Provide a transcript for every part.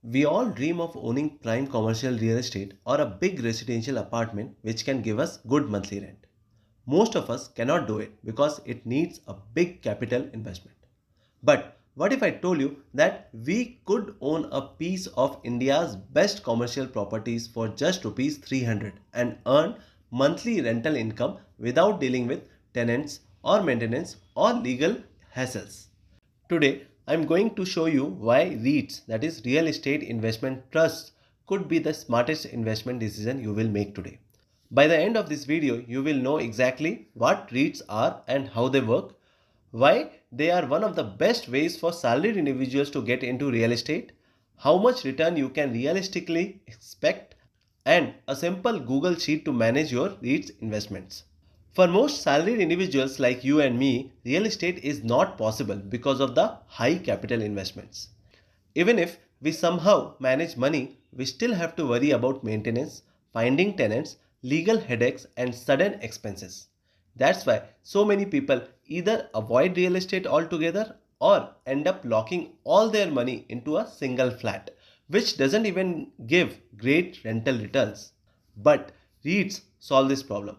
We all dream of owning prime commercial real estate or a big residential apartment which can give us good monthly rent. Most of us cannot do it because it needs a big capital investment. But what if I told you that we could own a piece of India's best commercial properties for just rupees 300 and earn monthly rental income without dealing with tenants or maintenance or legal hassles? Today, I am going to show you why REITs, that is real estate investment trusts, could be the smartest investment decision you will make today. By the end of this video, you will know exactly what REITs are and how they work, why they are one of the best ways for salaried individuals to get into real estate, how much return you can realistically expect, and a simple Google Sheet to manage your REITs investments. For most salaried individuals like you and me, real estate is not possible because of the high capital investments. Even if we somehow manage money, we still have to worry about maintenance, finding tenants, legal headaches, and sudden expenses. That's why so many people either avoid real estate altogether or end up locking all their money into a single flat, which doesn't even give great rental returns. But REITs solve this problem.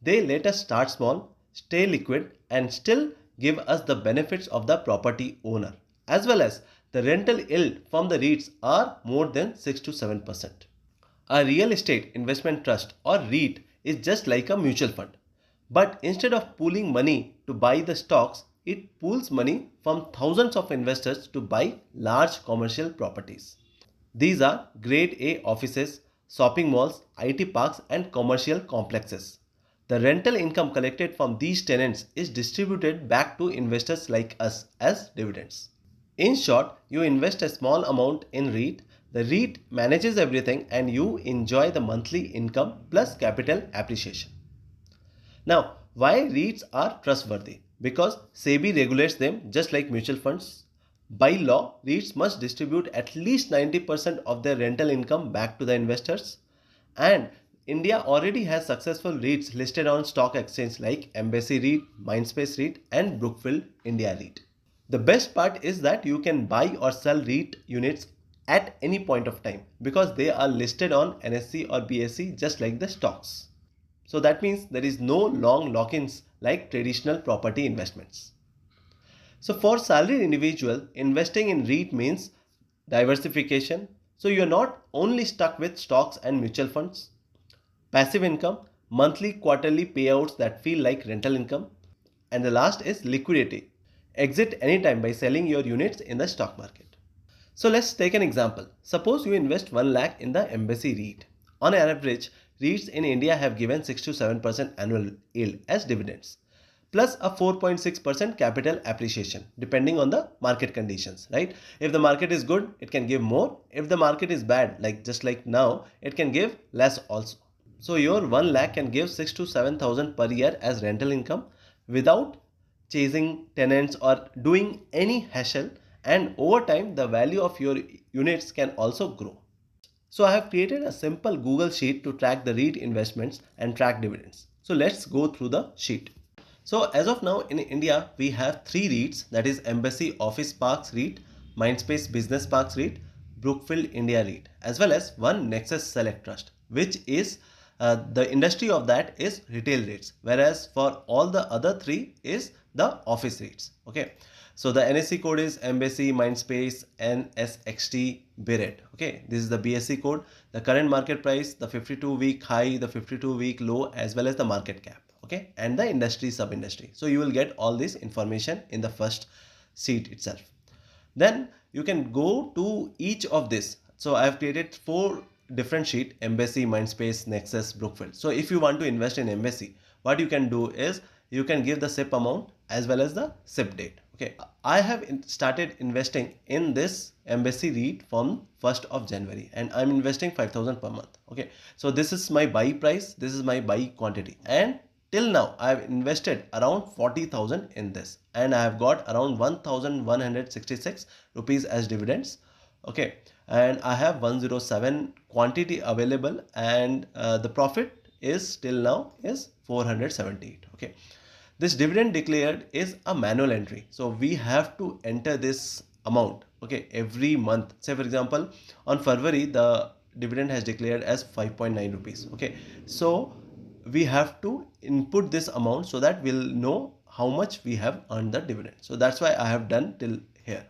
They let us start small, stay liquid, and still give us the benefits of the property owner, as well as the rental yield from the REITs are more than 6 to 7%. A real estate investment trust or REIT is just like a mutual fund. But instead of pooling money to buy the stocks, it pools money from thousands of investors to buy large commercial properties. These are grade A offices, shopping malls, IT parks, and commercial complexes. The rental income collected from these tenants is distributed back to investors like us as dividends. In short, you invest a small amount in REIT, the REIT manages everything, and you enjoy the monthly income plus capital appreciation. Now, why REITs are trustworthy? Because SEBI regulates them just like mutual funds. By law, REITs must distribute at least 90% of their rental income back to the investors. And India already has successful REITs listed on stock exchange like Embassy REIT, Mindspace REIT, and Brookfield India REIT. The best part is that you can buy or sell REIT units at any point of time because they are listed on NSE or BSE just like the stocks. So that means there is no long lock-ins like traditional property investments. So for salaried individual, investing in REIT means diversification. So you're not only stuck with stocks and mutual funds, passive income, monthly, quarterly payouts that feel like rental income, and the last is liquidity. Exit anytime by selling your units in the stock market. So let's take an example. Suppose you invest 1 lakh in the Embassy REIT. On average, REITs in India have given 6 to 7% annual yield as dividends, plus a 4.6% capital appreciation depending on the market conditions, right? If the market is good, it can give more. If the market is bad, like just like now, it can give less also. So your 1 lakh can give 6 to 7,000 per year as rental income without chasing tenants or doing any hassle, and over time the value of your units can also grow. So I have created a simple Google Sheet to track the REIT investments and track dividends. So let's go through the sheet. So as of now in India, we have 3 REITs, that is Embassy Office Parks REIT, Mindspace Business Parks REIT, Brookfield India REIT, as well as one Nexus Select Trust, which is the industry of that is retail REITs, whereas for all the other 3 is the office REITs. Okay. So the NSE code is Embassy, Mindspace, NSXT, BREIT. Okay, this is the BSE code, the current market price, the 52-week high, the 52-week low, as well as the market cap. Okay, and the industry sub-industry. So you will get all this information in the first sheet itself. Then you can go to each of this. So I have created 4 different sheet: Embassy, Mindspace, Nexus, Brookfield. So if you want to invest in Embassy, what you can do is you can give the SIP amount as well as the SIP date. Okay, I have started investing in this Embassy REIT from 1st of January and I'm investing 5,000 per month. Okay, so this is my buy price, this is my buy quantity, and till now I have invested around 40,000 in this and I have got around 1,166 rupees as dividends. Okay, and I have 107 quantity available, and the profit is till now is 478. Okay, this dividend declared is a manual entry, so we have to enter this amount. Okay, every month. Say for example, on February the dividend has declared as 5.9 rupees. Okay, so we have to input this amount so that we'll know how much we have earned the dividend. So that's why I have done till here.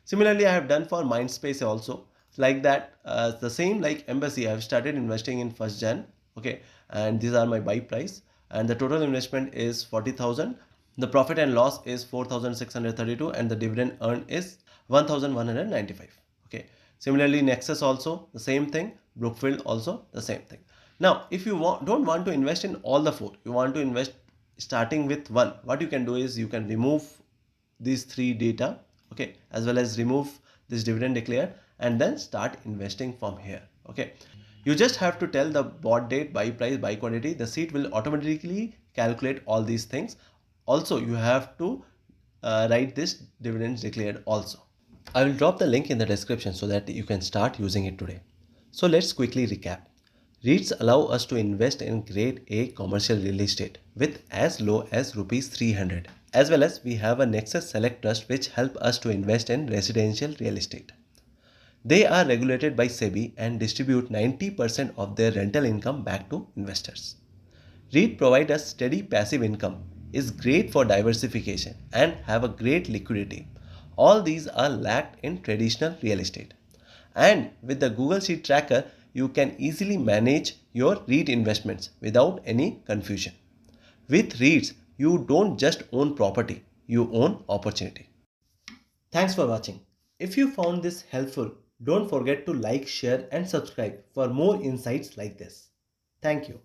Similarly, I have done for Mindspace also. Like that, the same like Embassy, I have started investing in 1st Jan. Okay, and these are my buy price, and the total investment is 40,000. The profit and loss is 4,632, and the dividend earned is 1,195. Okay. Similarly, Nexus also the same thing. Brookfield also the same thing. Now, if you don't want to invest in all the four, you want to invest starting with one. What you can do is you can remove these three data, okay, as well as remove this dividend declared, and then start investing from here. Okay, you just have to tell the bought date, buy price, buy quantity. The seat will automatically calculate all these things. Also, you have to write this dividends declared also. I will drop the link in the description so that you can start using it today. So let's quickly recap. REITs allow us to invest in grade A commercial real estate with as low as rupees 300. As well as we have a Nexus Select Trust which help us to invest in residential real estate. They are regulated by SEBI and distribute 90% of their rental income back to investors. REIT provide us steady passive income, is great for diversification and have a great liquidity. All these are lacked in traditional real estate. And with the Google Sheet Tracker, you can easily manage your REIT investments without any confusion. With REITs, you don't just own property, you own opportunity. Thanks for watching. If you found this helpful, don't forget to like, share and subscribe for more insights like this. Thank you.